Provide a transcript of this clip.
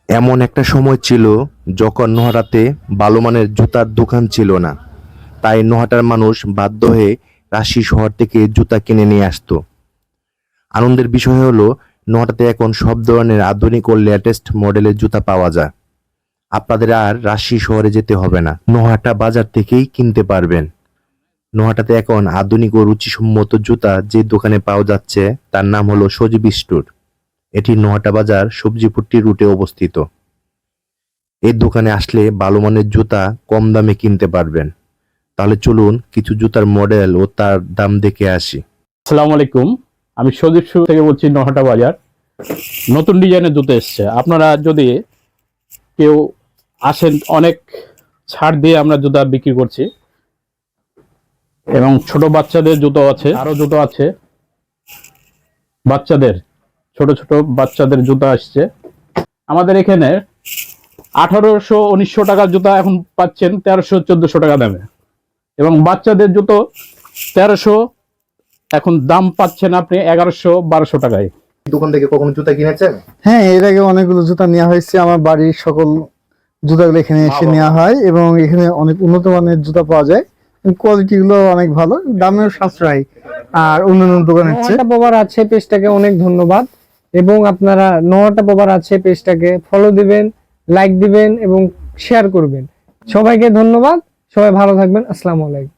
এমন একটা সময় ছিল যখন নোহাটাতে ভালো মানের জুতার দোকান ছিল না। তাই নোহাটার মানুষ বাধ্য হয়ে রাজশাহী শহর থেকে জুতা কিনে নিয়ে আসতো। আনন্দের বিষয় হলো নোহাটাতে এখন সব ধরনের আধুনিক ও লেটেস্ট মডেলের জুতা পাওয়া যায়। আপনাদের আর রাজশাহী শহরে যেতে হবে না, নোহাটা বাজার থেকেই কিনতে পারবেন। নোহাটাতে এখন আধুনিক ও রুচিসম্মত জুতা যে দোকানে পাওয়া যাচ্ছে তার নাম হলো সজীব স্টোর। এটি নোহাটা বাজার সবজিপট্টি রুটে অবস্থিত। এই দোকানে আসলে ভালো মানের জুতা কম দামে কিনতে পারবেন। তাহলে চলুন কিছু জুতার মডেল ও তার দাম দেখে আসি। আসসালামু আলাইকুম। আমি সজীব শু থেকে বলছি, নোহাটা বাজার। নতুন ডিজাইনের জুতো এসছে। আপনারা যদি কেউ আসেন, অনেক ছাড় দিয়ে আমরা জুতা বিক্রি করছি এবং ছোট বাচ্চাদের জুতো আছে, আরো জুতো আছে বাচ্চাদের। ছোট ছোট বাচ্চাদের জুতো আসছে আমাদের এখানে। 1800-1900 টাকার জুতা এখন পাচ্ছেন 1300-1400 টাকা দামে, এবং বাচ্চাদের জুতো 1300 এখন দাম পাচ্ছেন আপনি 1100-1200 টাকায়। দোকান থেকে কখনো জুতা কিনেছেন? হ্যাঁ, এর আগে অনেকগুলো জুতা নেওয়া হয়েছে। আমার বাড়ির সকল জুতাগুলো এখানে এসে নেওয়া হয় এবং এখানে অনেক উন্নত মানের জুতা পাওয়া যায়। কোয়ালিটি গুলো অনেক ভালো, দামেও সাশ্রয়ী আর অন্যান্য দোকানের চেয়ে। নোয়াটা বাবার আছে পেজটাকে অনেক ধন্যবাদ, এবং আপনারা নোয়াটা বাবার আছে পেজটাকে ফলো দিবেন, লাইক দিবেন এবং শেয়ার করবেন। সবাইকে ধন্যবাদ। সবাই ভালো থাকবেন। আসসালামু আলাইকুম।